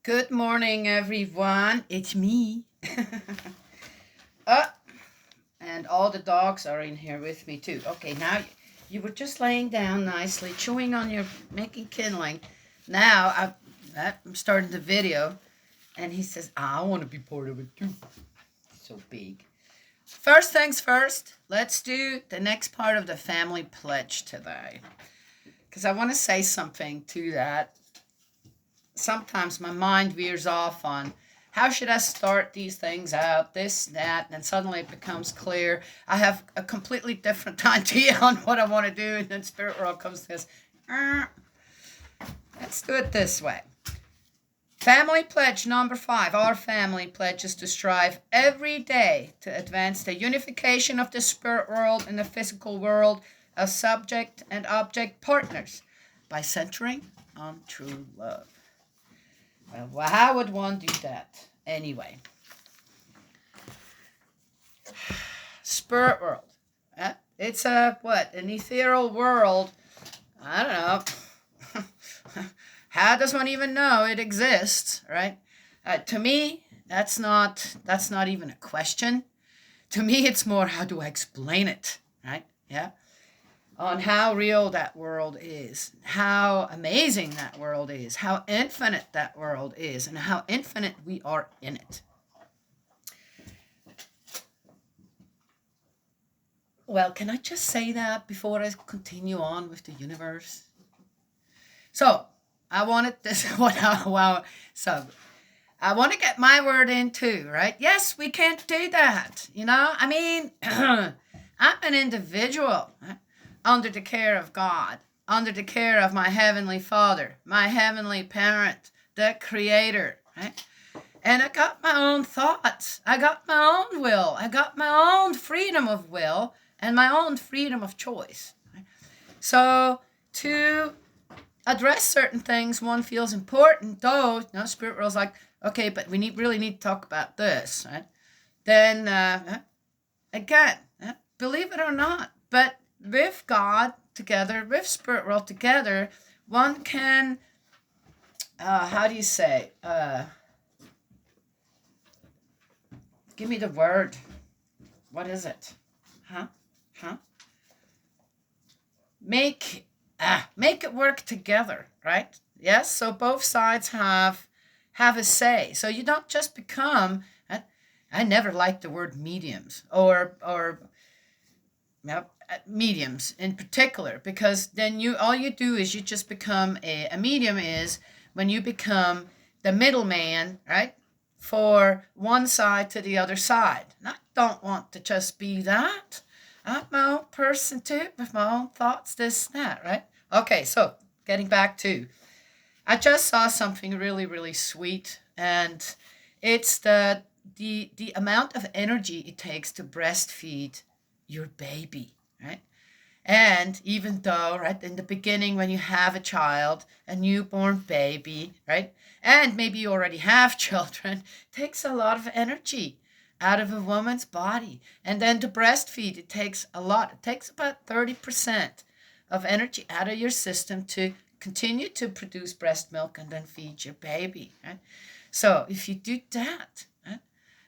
Good morning, everyone. It's me. uh, and all the dogs are in here with me, too. Okay, now you were just laying down nicely, chewing on your, making kindling. Now I'm starting the video, and he says, I want to be part of it, too. So big. First things first, let's do the next part of the family pledge today. Because I want to say something to that. Sometimes my mind veers off on how should I start these things out, this, that, and then suddenly it becomes clear. I have a completely different idea on what I want to do, and then Spirit World comes to this. Let's do it this way. Family pledge number 5. Our family pledge is to strive every day to advance the unification of the spirit world and the physical world as subject and object partners by centering on true love. Well, how would one do that? Anyway. Spirit world. It's an ethereal world. I don't know. How does one even know it exists, right? To me, that's not even a question. To me, it's more, how do I explain it, right? Yeah. On how real that world is, how amazing that world is, how infinite that world is, and how infinite we are in it. Well, can I just say that before I continue on with the universe? So, I wanted this one. So, I want to get my word in too, right? Yes, we can't do that. I mean, I'm an individual. Right? Under the care of God, under the care of my Heavenly Father, my Heavenly Parent, the Creator, right? And I got my own thoughts. I got my own will. I got my own freedom of will and my own freedom of choice. Right? So to address certain things one feels important, though, Spirit World's like, okay, but we really need to talk about this, right? Then, again, believe it or not, but with God together, with Spirit World together, one can, how do you say, give me the word. What is it? Make it work together, right? Yes, so both sides have a say. So you don't just become, I never liked the word mediums or mediums in particular, because then all you do is you just become a medium is when you become the middleman, right, for one side to the other side. And I don't want to just be that. I'm my own person too, with my own thoughts, this, that, right? Okay, so getting back to, I just saw something really, really sweet, and it's the amount of energy it takes to breastfeed your baby, right? And even though, right, in the beginning when you have a child, a newborn baby, right, and maybe you already have children, it takes a lot of energy out of a woman's body. And then to breastfeed, it takes a lot. It takes about 30% of energy out of your system to continue to produce breast milk and then feed your baby, right? So if you do that, right,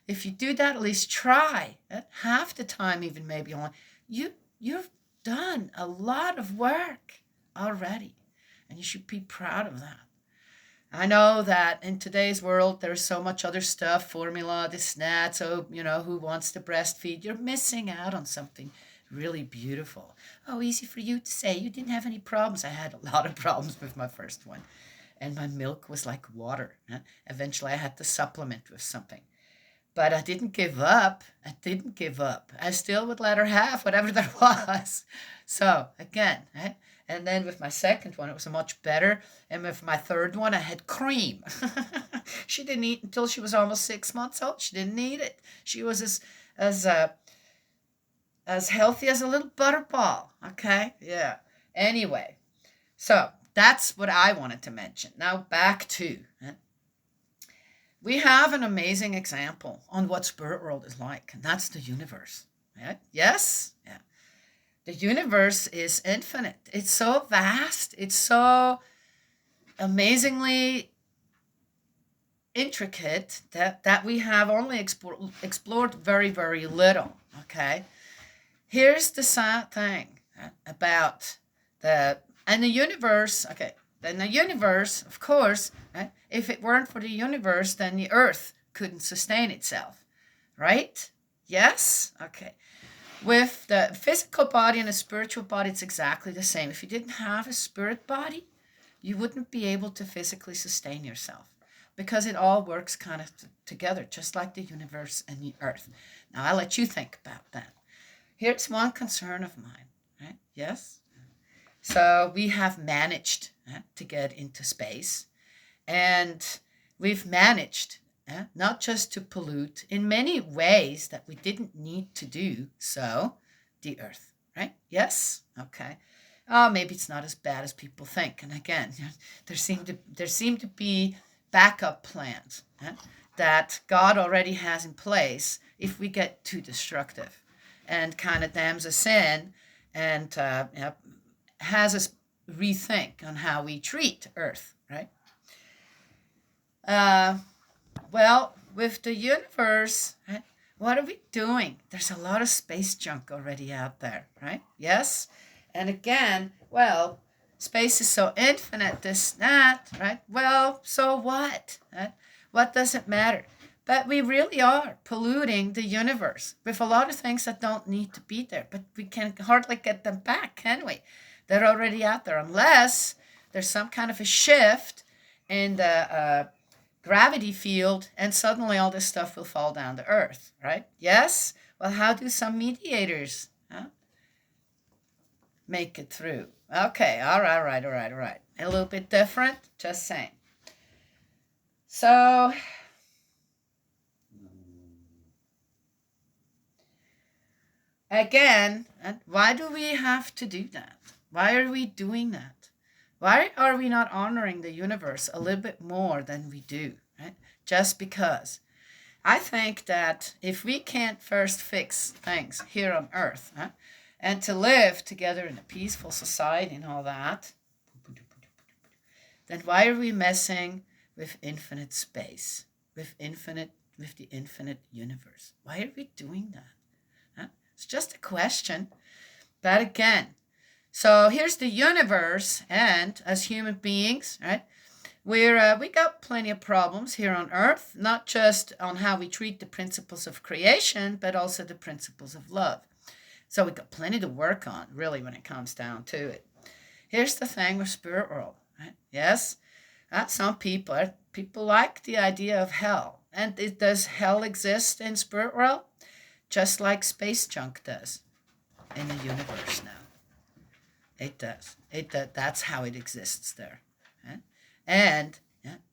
if you do that, at least try, half the time, even maybe only, you've done a lot of work already, and you should be proud of that. I know that in today's world, there's so much other stuff, formula, this, that. So, who wants to breastfeed? You're missing out on something really beautiful. Oh, easy for you to say. You didn't have any problems. I had a lot of problems with my first one. And my milk was like water. Eventually, I had to supplement with something. But I didn't give up. I still would let her have whatever there was. So, again, right? And then with my second one, it was much better. And with my third one, I had cream. She didn't eat until she was almost 6 months old. She didn't eat it. She was as healthy as a little butterball. Okay? Yeah. Anyway, so that's what I wanted to mention. Now back to, we have an amazing example on what spirit world is like, and that's the universe. Right? Yes? Yeah. The universe is infinite. It's so vast. It's so amazingly intricate that we have only explored very, very little. Okay. Here's the sad thing about the universe. Okay. Then the universe, of course, right? If it weren't for the universe, then the earth couldn't sustain itself, right? Yes? Okay. With the physical body and the spiritual body, it's exactly the same. If you didn't have a spirit body, you wouldn't be able to physically sustain yourself because it all works kind of together, just like the universe and the earth. Now, I'll let you think about that. Here's one concern of mine, right? Yes? So we have managed to get into space, and we've managed not just to pollute in many ways that we didn't need to do so, the earth, right? Yes? Okay. Oh, maybe it's not as bad as people think. And again, there seem to be backup plans that God already has in place if we get too destructive, and kind of dams us in and has us rethink on how we treat Earth, right? Well, with the universe, right, what are we doing? There's a lot of space junk already out there, right? Yes? And again, well, space is so infinite, this, that, right? Well, so what? Right? What does it matter? But we really are polluting the universe with a lot of things that don't need to be there, but we can hardly get them back, can we? They're already out there, unless there's some kind of a shift in the gravity field, and suddenly all this stuff will fall down to Earth, right? Yes? Well, how do some mediators make it through? Okay, all right. A little bit different, just saying. So, again, why do we have to do that? Why are we doing that? Why are we not honoring the universe a little bit more than we do, right? Just because. I think that if we can't first fix things here on Earth, and to live together in a peaceful society and all that, then why are we messing with infinite space, with the infinite universe? Why are we doing that? It's just a question. But again, so here's the universe, and as human beings, right? We got plenty of problems here on Earth, not just on how we treat the principles of creation, but also the principles of love. So we got plenty to work on, really, when it comes down to it. Here's the thing with spirit world, right? Yes, some people like the idea of hell, and does hell exist in spirit world? Just like space junk does in the universe now. It does. That's how it exists there. And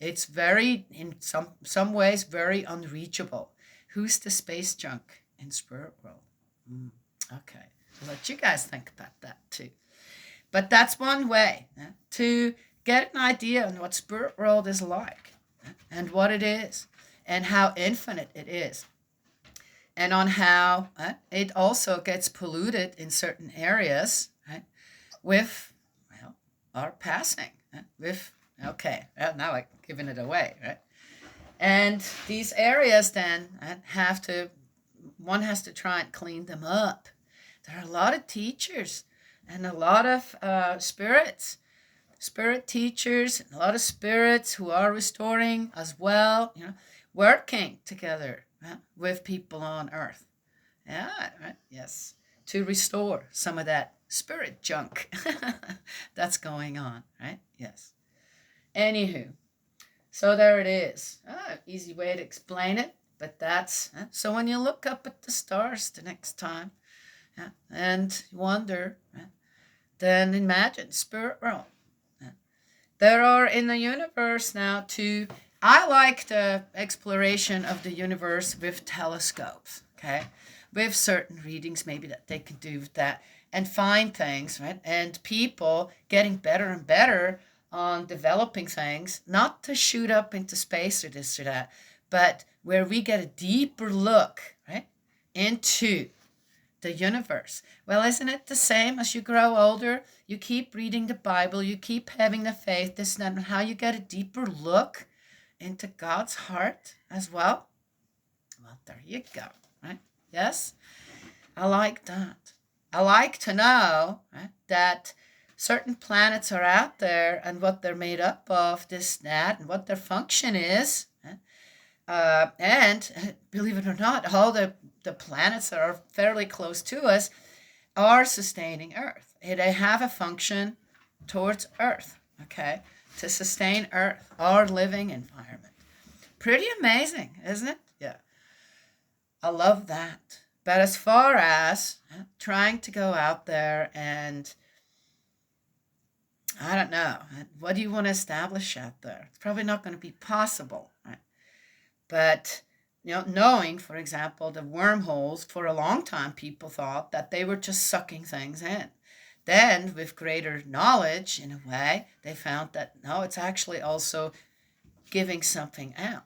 it's very, in some ways, very unreachable. Who's the space junk in spirit world? Okay. I'll let you guys think about that too. But that's one way to get an idea on what spirit world is like, and what it is, and how infinite it is, and on how it also gets polluted in certain areas, right? With, well, our passing, with, okay, well, now I'm giving it away, right? And these areas then one has to try and clean them up. There are a lot of teachers and a lot of spirit teachers, and a lot of spirits who are restoring as well, working together with people on Earth. Yeah, right, yes, to restore some of that spirit junk that's going on, right? Yes. Anywho, so there it is. Easy way to explain it, but that's so when you look up at the stars the next time, and wonder, then imagine spirit realm. There are in the universe now I like the exploration of the universe with telescopes, okay? With certain readings maybe that they can do with that and find things, right? And people getting better and better on developing things, not to shoot up into space or this or that, but where we get a deeper look, right, into the universe. Well, isn't it the same as you grow older? You keep reading the Bible, you keep having the faith, this and that, and how you get a deeper look into God's heart as well? Well, there you go, right? Yes, I like that. I like to know, right, that certain planets are out there and what they're made up of, this, that, and what their function is. Right? And believe it or not, all the planets that are fairly close to us are sustaining Earth. They have a function towards Earth, okay, to sustain Earth, our living environment. Pretty amazing, isn't it? Yeah, I love that. But as far as trying to go out there and, I don't know, what do you want to establish out there? It's probably not going to be possible, right? But knowing, for example, the wormholes, for a long time, people thought that they were just sucking things in. Then, with greater knowledge, in a way, they found that no, it's actually also giving something out.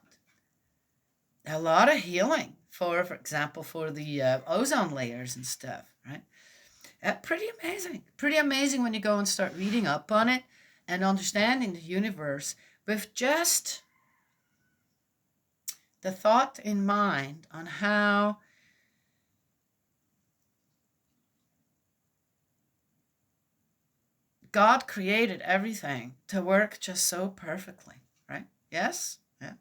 A lot of healing, for example, for the ozone layers and stuff, right? Pretty amazing. Pretty amazing when you go and start reading up on it and understanding the universe with just the thought in mind on how God created everything to work just so perfectly, right? Yes? Yeah.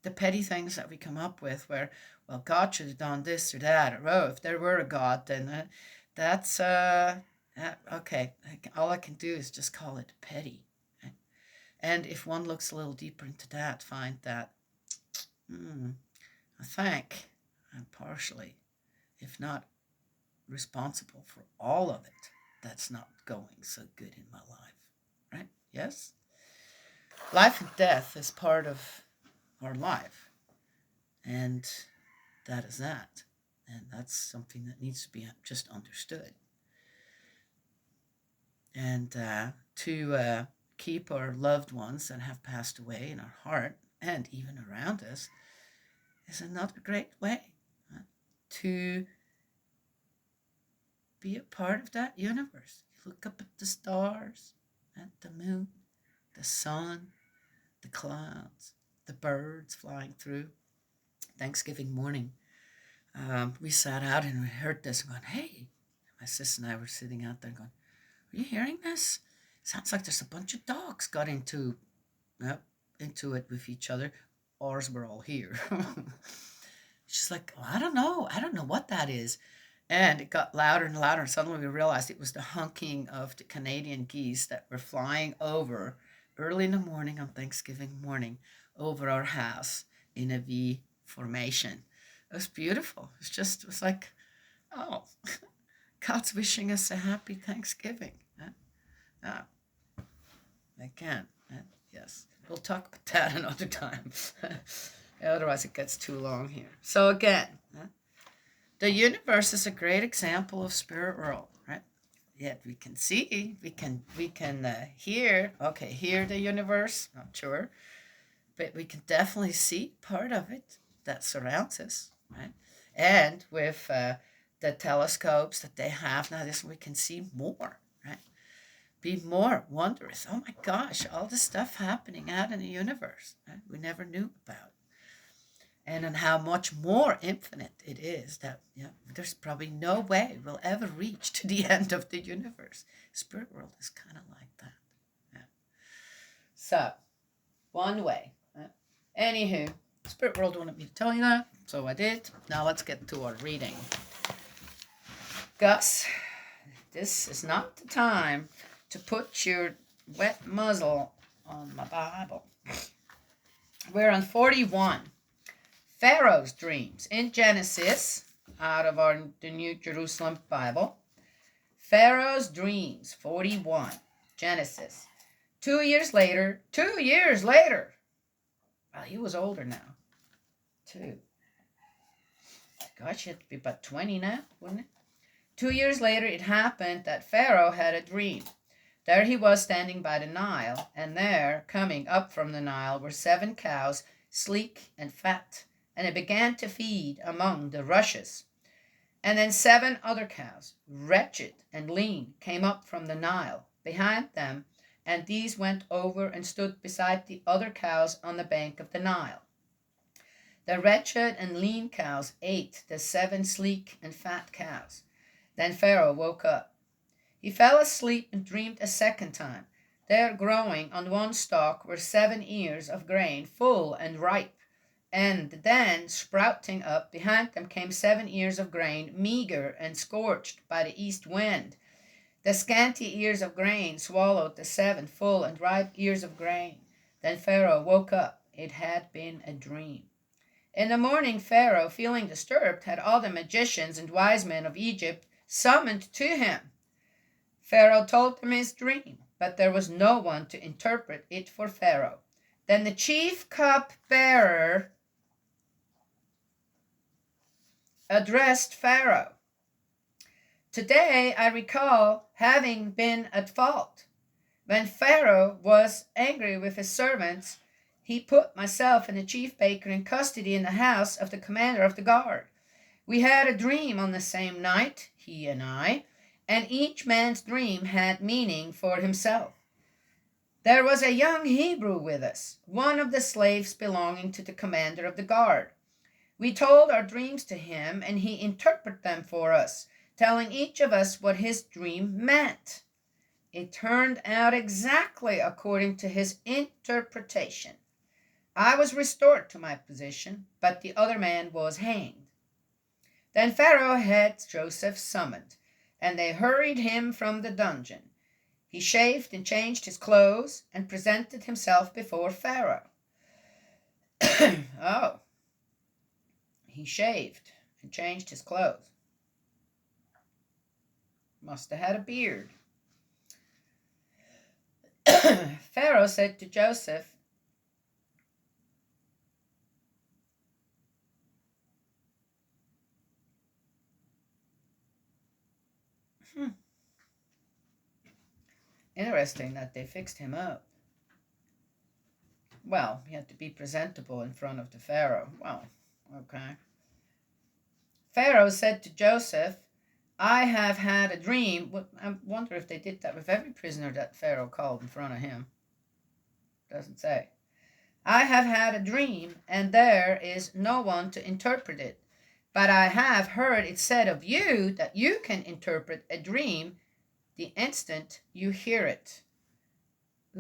The petty things that we come up with where, well, God should have done this or that, or, oh, if there were a God, then that's, okay. All I can do is just call it petty. Right? And if one looks a little deeper into that, find that, I think I'm partially, if not responsible for all of it that's not going so good in my life, right? Yes? Life and death is part of our life, and that is that. And that's something that needs to be just understood. And to keep our loved ones that have passed away in our heart and even around us is another great way to be a part of that universe. You look up at the stars, at the moon, the sun, the clouds, the birds flying through. Thanksgiving morning, we sat out and we heard this and going, hey, my sister and I were sitting out there going, are you hearing this? Sounds like there's a bunch of dogs got into it with each other. Ours were all here. She's like, oh, I don't know what that is. And it got louder and louder, and suddenly we realized it was the honking of the Canadian geese that were flying over early in the morning on Thanksgiving morning over our house in a V formation. It was beautiful. It was like, oh, God's wishing us a happy Thanksgiving. Again, yes. We'll talk about that another time. Otherwise it gets too long here. So again, the universe is a great example of spirit world, right? Yet we can see, we can hear. Okay, hear the universe. Not sure, but we can definitely see part of it that surrounds us, right? And with the telescopes that they have now, we can see more, right? Be more wondrous. Oh my gosh, all this stuff happening out in the universe, right? We never knew about. And on how much more infinite it is that there's probably no way we'll ever reach to the end of the universe. Spirit world is kind of like that. Yeah. So, one way. Anywho, Spirit world wanted me to tell you that, so I did. Now let's get to our reading. Gus, this is not the time to put your wet muzzle on my Bible. We're on 41. Pharaoh's dreams in Genesis, out of the New Jerusalem Bible. Pharaoh's dreams, 41, Genesis. 2 years later, well, he was older now, too. Gosh, he had to be about 20 now, wouldn't it? 2 years later, it happened that Pharaoh had a dream. There he was standing by the Nile, and there, coming up from the Nile, were 7 cows, sleek and fat, and it began to feed among the rushes. And then 7 other cows, wretched and lean, came up from the Nile. Behind them, and these went over and stood beside the other cows on the bank of the Nile. The wretched and lean cows ate the 7 sleek and fat cows. Then Pharaoh woke up. He fell asleep and dreamed a second time. There growing on one stalk were 7 ears of grain, full and ripe, and then sprouting up behind them came 7 ears of grain, meager and scorched by the east wind. The scanty ears of grain swallowed the 7 full and ripe ears of grain. Then Pharaoh woke up. It had been a dream. In the morning Pharaoh, feeling disturbed, had all the magicians and wise men of Egypt summoned to him. Pharaoh told them his dream, but there was no one to interpret it for Pharaoh. Then the chief cup-bearer addressed Pharaoh. Today I recall having been at fault. When Pharaoh was angry with his servants, he put myself and the chief baker in custody in the house of the commander of the guard. We had a dream on the same night, he and I, and each man's dream had meaning for himself. There was a young Hebrew with us, one of the slaves belonging to the commander of the guard. We told our dreams to him, and he interpreted them for us, telling each of us what his dream meant. It turned out exactly according to his interpretation. I was restored to my position, but the other man was hanged. Then Pharaoh had Joseph summoned, and they hurried him from the dungeon. He shaved and changed his clothes and presented himself before Pharaoh. Oh, he shaved and changed his clothes. Must have had a beard. Pharaoh said to Joseph, Interesting that they fixed him up. Well, he had to be presentable in front of the Pharaoh. Well, okay. Pharaoh said to Joseph, I have had a dream. I wonder if they did that with every prisoner that Pharaoh called in front of him. Doesn't say. I have had a dream, and there is no one to interpret it. But I have heard it said of you that you can interpret a dream the instant you hear it.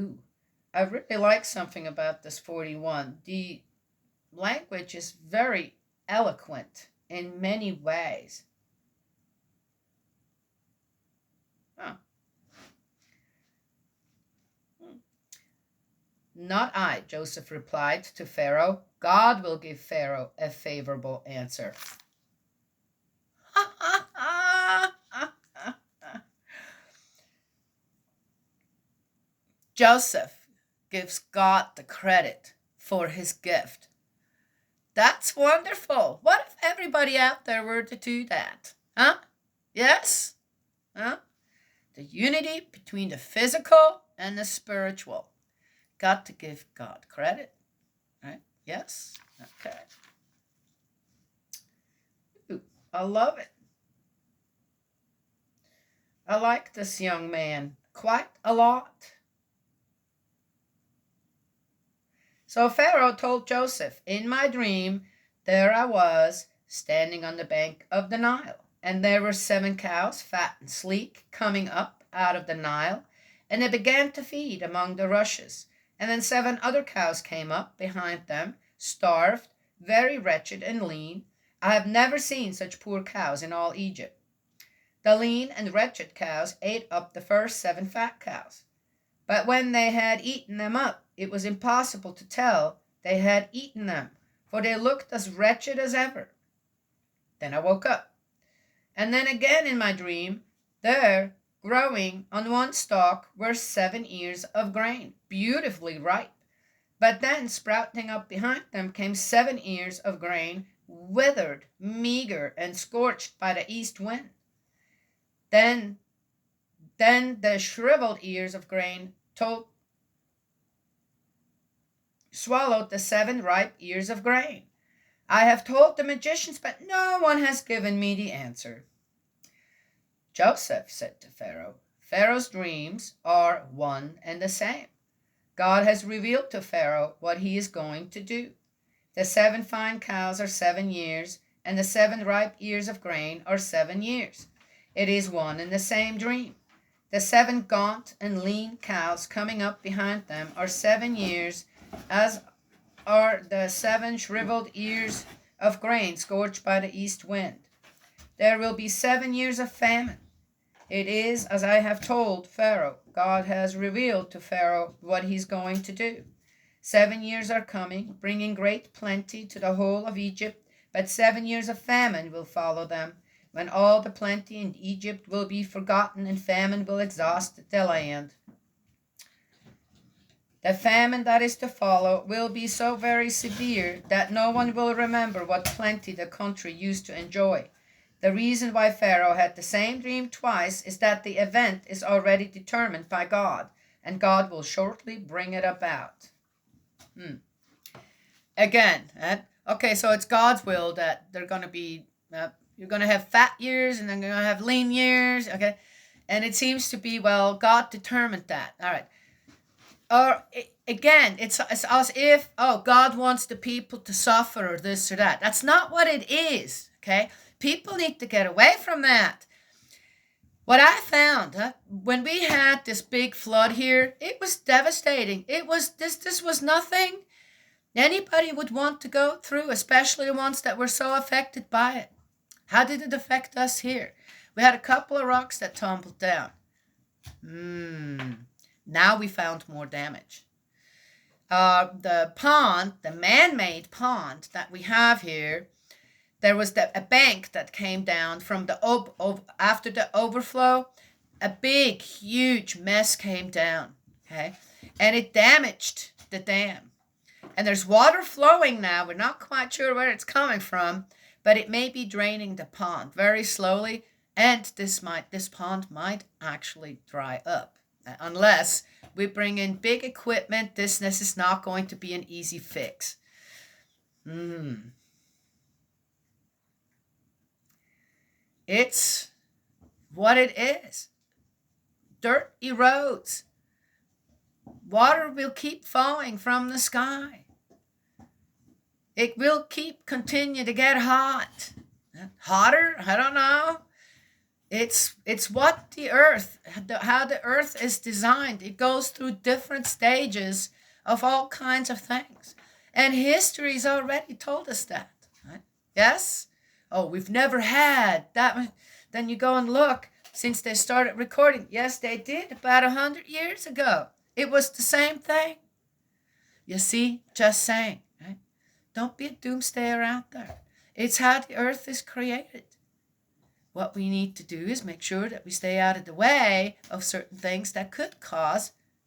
Ooh, I really like something about this 41. The language is very eloquent in many ways. Huh. Not I, Joseph replied to Pharaoh. God will give Pharaoh a favorable answer. Joseph gives God the credit for his gift. That's wonderful. What if everybody out there were to do that? Huh? Yes? Huh? The unity between the physical and the spiritual. Got to give God credit. Right? Yes? Okay. Ooh, I love it. I like this young man quite a lot. So Pharaoh told Joseph, in my dream, there I was, standing on the bank of the Nile, and there were 7 cows, fat and sleek, coming up out of the Nile, and they began to feed among the rushes. And then 7 other cows came up behind them, starved, very wretched and lean. I have never seen such poor cows in all Egypt. The lean and wretched cows ate up the first 7 fat cows. But when they had eaten them up, it was impossible to tell they had eaten them, for they looked as wretched as ever. Then I woke up. And then again in my dream, there, growing on one stalk, were 7 ears of grain, beautifully ripe. But then sprouting up behind them came 7 ears of grain, withered, meager, and scorched by the east wind. Then the shriveled ears of grain swallowed the 7 ripe ears of grain. I have told the magicians, but no one has given me the answer. Joseph said to Pharaoh, Pharaoh's dreams are one and the same. God has revealed to Pharaoh what he is going to do. The 7 fine cows are 7 years, and the 7 ripe ears of grain are 7 years. It is one and the same dream. The 7 gaunt and lean cows coming up behind them are 7 years, as are the 7 shriveled ears of grain scorched by the east wind. There will be 7 years of famine. It is as I have told Pharaoh. God has revealed to Pharaoh what he's going to do. 7 years are coming, bringing great plenty to the whole of Egypt, but 7 years of famine will follow them, when all the plenty in Egypt will be forgotten and famine will exhaust the land. The famine that is to follow will be so very severe that no one will remember what plenty the country used to enjoy. The reason why Pharaoh had the same dream twice is that the event is already determined by God, and God will shortly bring it about. Again, okay, so it's God's will that they're going to be, you're going to have fat years and then you're going to have lean years, okay? And it seems to be, well, God determined that. All right. Or again, it's as if, oh, God wants the people to suffer or this or that. That's not what it is, okay? People need to get away from that. What I found, when we had this big flood here, it was devastating. It was this was nothing anybody would want to go through, especially the ones that were so affected by it. How did it affect us here? We had a couple of rocks that tumbled down. Now we found more damage. The pond, the man-made pond that we have here, there was a bank that came down from the after the overflow. A big, huge mess came down, okay? And it damaged the dam. And there's water flowing now. We're not quite sure where it's coming from, but it may be draining the pond very slowly, and this pond might actually dry up. Unless we bring in big equipment, this is not going to be an easy fix. It's what it is. Dirt erodes. Water will keep falling from the sky. It will continue to get hot. Hotter? I don't know. It's what the earth, how the earth is designed. It goes through different stages of all kinds of things. And history's already told us that. Right? Yes? Oh, we've never had that. Then you go and look since they started recording. Yes, they did about 100 years ago. It was the same thing. You see, just saying. Right? Don't be a doomsayer out there. It's how the earth is created. What we need to do is make sure that we stay out of the way of certain things that could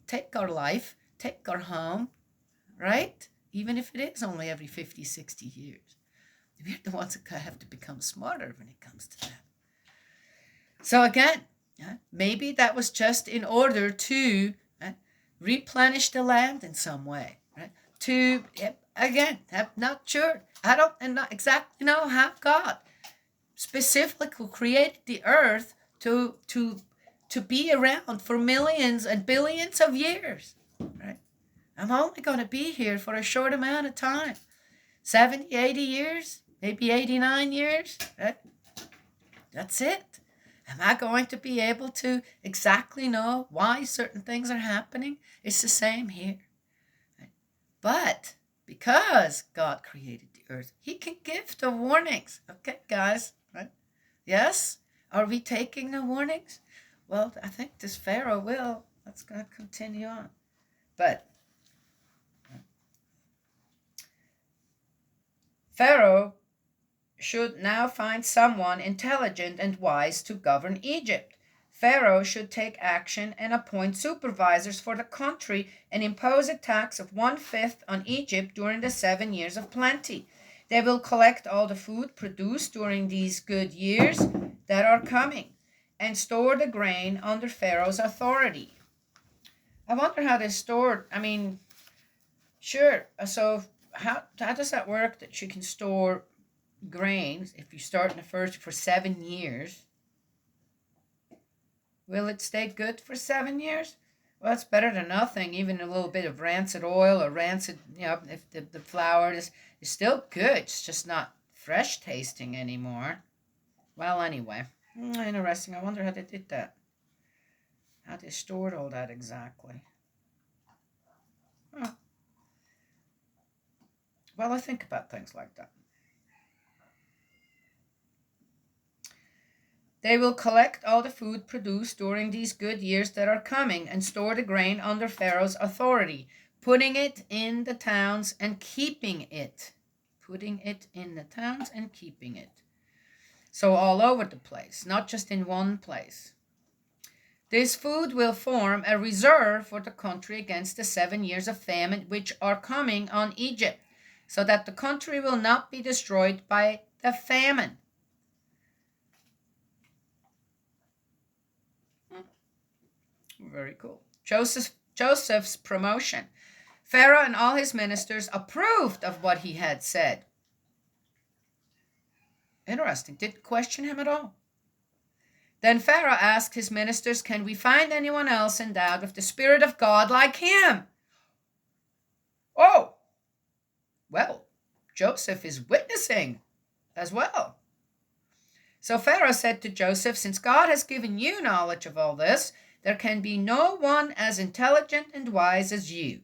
take our life, take our home, right? Even if it is only every 50, 60 years. We're the ones that have to become smarter when it comes to that. So again, maybe that was just in order to replenish the land in some way, right? I'm not sure. I don't not exactly know how God specifically created the earth to be around for millions and billions of years, right? I'm only going to be here for a short amount of time, 70, 80 years, maybe 89 years, right? That's it. Am I going to be able to exactly know why certain things are happening? It's the same here. Right? But because God created the earth, he can give the warnings. Okay, guys, right? Yes? Are we taking the warnings? Well, I think this Pharaoh will. Let's go continue on. But Pharaoh should now find someone intelligent and wise to govern Egypt. Pharaoh should take action and appoint supervisors for the country and impose a tax of 1/5 on Egypt during the 7 years of plenty. They will collect all the food produced during these good years that are coming and store the grain under Pharaoh's authority. I wonder how they stored. I mean, sure. So how does that work that you can store grains if you start in the first for 7 years? Will it stay good for 7 years? Well, it's better than nothing. Even a little bit of rancid oil or rancid, if the flour is still good. It's just not fresh tasting anymore. Well, anyway, interesting. I wonder how they did that. How they stored all that exactly. Huh. Well, I think about things like that. They will collect all the food produced during these good years that are coming and store the grain under Pharaoh's authority, putting it in the towns and keeping it. Putting it in the towns and keeping it. So all over the place, not just in one place. This food will form a reserve for the country against the 7 years of famine which are coming on Egypt, so that the country will not be destroyed by the famine. Very cool. Joseph's promotion. Pharaoh and all his ministers approved of what he had said. Interesting. Didn't question him at all. Then Pharaoh asked his ministers, can we find anyone else endowed with the Spirit of God like him? Oh, well, Joseph is witnessing as well. So Pharaoh said to Joseph, since God has given you knowledge of all this, there can be no one as intelligent and wise as you.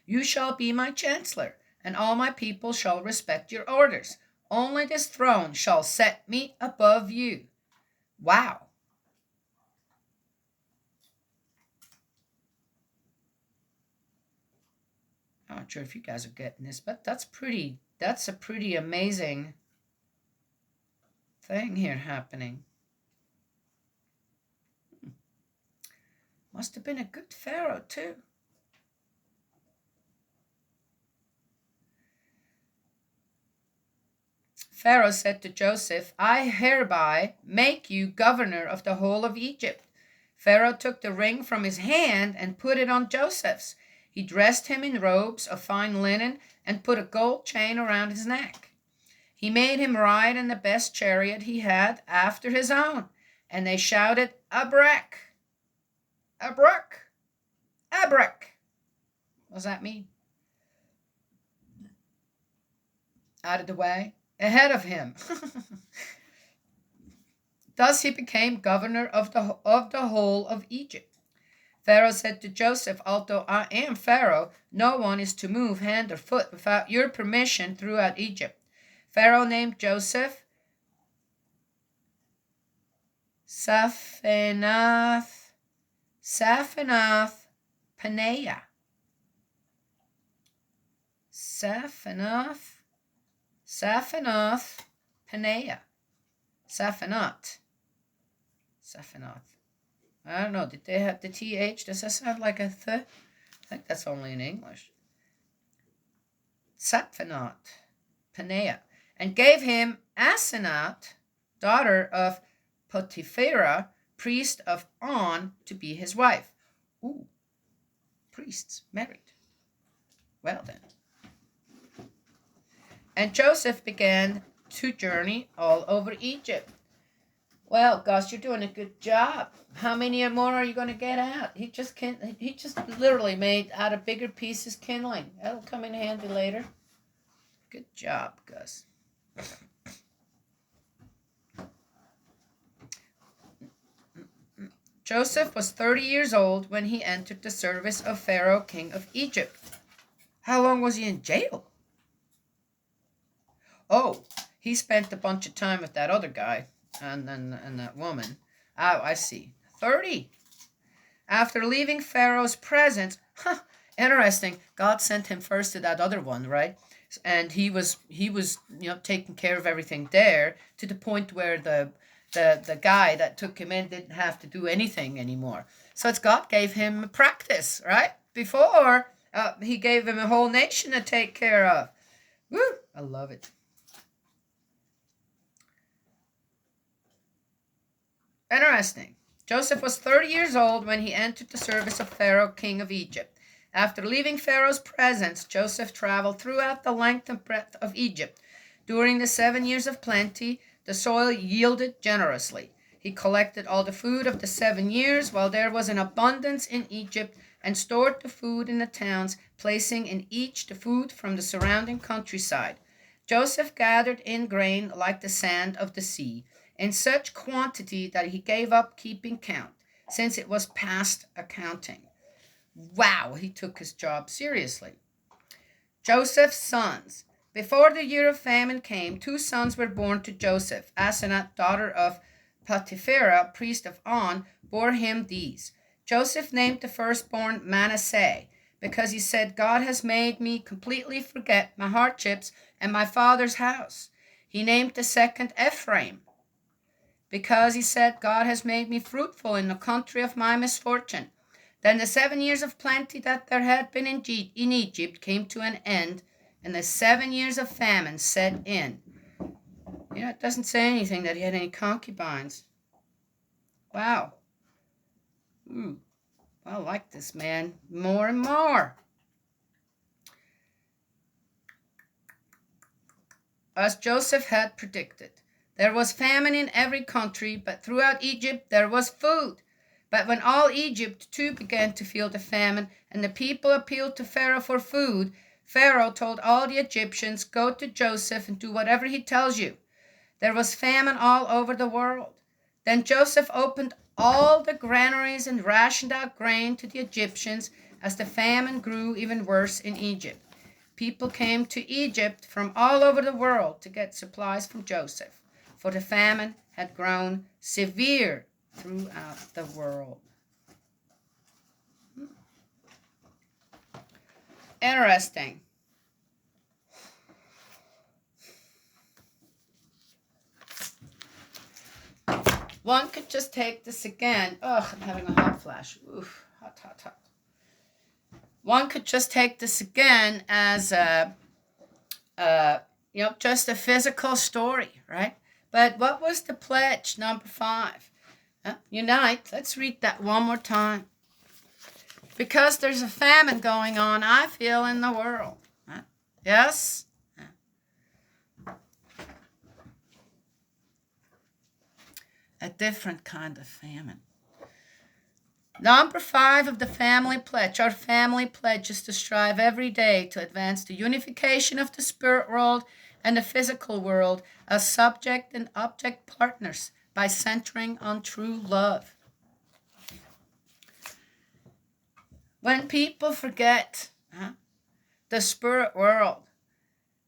You shall be my chancellor, and all my people shall respect your orders. Only this throne shall set me above you. Wow. I'm not sure if you guys are getting this, but that's a pretty amazing thing here happening. Must have been a good Pharaoh too. Pharaoh said to Joseph, I hereby make you governor of the whole of Egypt. Pharaoh took the ring from his hand and put it on Joseph's. He dressed him in robes of fine linen and put a gold chain around his neck. He made him ride in the best chariot he had after his own, and they shouted, Abrek, Abrek, Abrek. What does that mean? Out of the way, ahead of him. Thus he became governor of the whole of Egypt. Pharaoh said to Joseph, although I am Pharaoh, no one is to move hand or foot without your permission throughout Egypt. Pharaoh named Joseph Saphanath Paneah. Saphanath Paneah. Saphanat. I don't know. Did they have the TH? Does that sound like a th? I think that's only in English. Saphanat Paneah. And gave him Asenat, daughter of Potipharah, priest of On, to be his wife. Ooh, priests married. Well then. And Joseph began to journey all over Egypt. Well, Gus, you're doing a good job. How many more are you going to get out? He just literally made out of bigger pieces kindling. That'll come in handy later. Good job, Gus. Joseph was 30 years old when he entered the service of Pharaoh, king of Egypt. How long was he in jail? Oh, he spent a bunch of time with that other guy and that woman. Oh, I see. 30. After leaving Pharaoh's presence, interesting. God sent him first to that other one, right? And he was taking care of everything there to the point where the guy that took him in didn't have to do anything anymore. So it's God gave him practice, right? Before he gave him a whole nation to take care of. Woo! I love it. Interesting. Joseph was 30 years old when he entered the service of Pharaoh, king of Egypt. After leaving Pharaoh's presence, Joseph traveled throughout the length and breadth of Egypt. During the 7 years of plenty, the soil yielded generously. He collected all the food of the 7 years while there was an abundance in Egypt, and stored the food in the towns, placing in each the food from the surrounding countryside. Joseph gathered in grain like the sand of the sea, in such quantity that he gave up keeping count, since it was past accounting. Wow, he took his job seriously. Joseph's sons. Before the year of famine came, 2 sons were born to Joseph. Asenath, daughter of Potipherah, priest of On, bore him these. Joseph named the firstborn Manasseh, because he said, God has made me completely forget my hardships and my father's house. He named the second Ephraim, because he said, God has made me fruitful in the country of my misfortune. Then the 7 years of plenty that there had been in Egypt came to an end, and the 7 years of famine set in. It doesn't say anything that he had any concubines. Wow. I like this man more and more. As Joseph had predicted, there was famine in every country, but throughout Egypt there was food. But when all Egypt too began to feel the famine, and the people appealed to Pharaoh for food, Pharaoh told all the Egyptians, go to Joseph and do whatever he tells you. There was famine all over the world. Then Joseph opened all the granaries and rationed out grain to the Egyptians as the famine grew even worse in Egypt. People came to Egypt from all over the world to get supplies from Joseph, for the famine had grown severe throughout the world. Interesting. One could just take this again. I'm having a hot flash. Oof, hot, hot, hot. One could just take this again as just a physical story, right? But what was the pledge, number 5? Unite. Let's read that one more time. Because there's a famine going on, I feel, in the world. Yes? A different kind of famine. Number 5 of the family pledge. Our family pledge is to strive every day to advance the unification of the spirit world and the physical world as subject and object partners by centering on true love. When people forget the spirit world,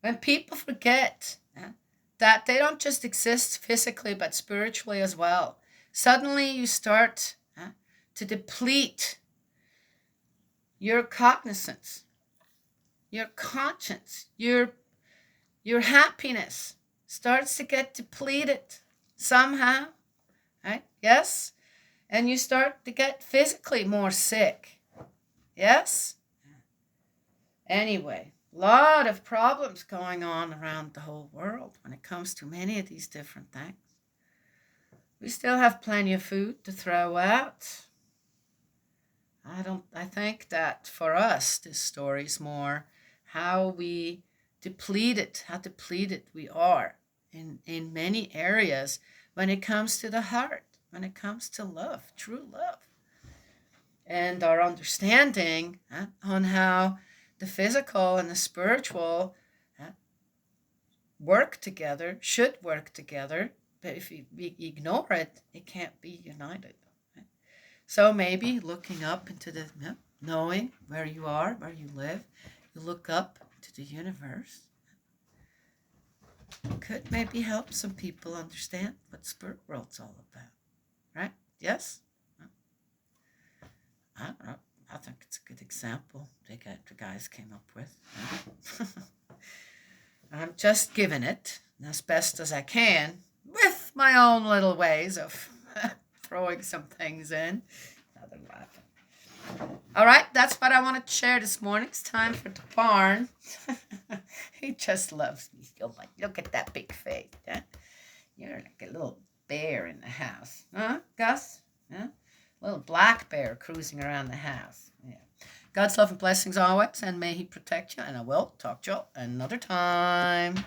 when people forget that they don't just exist physically but spiritually as well, suddenly you start to deplete your cognizance, your conscience, your happiness starts to get depleted somehow, right? Yes? And you start to get physically more sick. Yes? Anyway, a lot of problems going on around the whole world when it comes to many of these different things. We still have plenty of food to throw out. I think that for us, this story is more how depleted we are in many areas when it comes to the heart, when it comes to love, true love. And our understanding on how the physical and the spiritual work together, should work together, but if we ignore it, it can't be united. Right? So maybe looking up into the, knowing where you are, where you live, you look up to the universe, could maybe help some people understand what spirit world's all about. Right? Yes? I don't know. I think it's a good example the guys came up with. I'm just giving it as best as I can with my own little ways of throwing some things in. Another laughing. All right, that's what I wanted to share this morning. It's time for the barn. He just loves me. Look at that big face. Huh? You're like a little bear in the house. Huh, Gus? Huh? Little black bear cruising around the house. Yeah. God's love and blessings always, and may he protect you, and I will talk to you another time.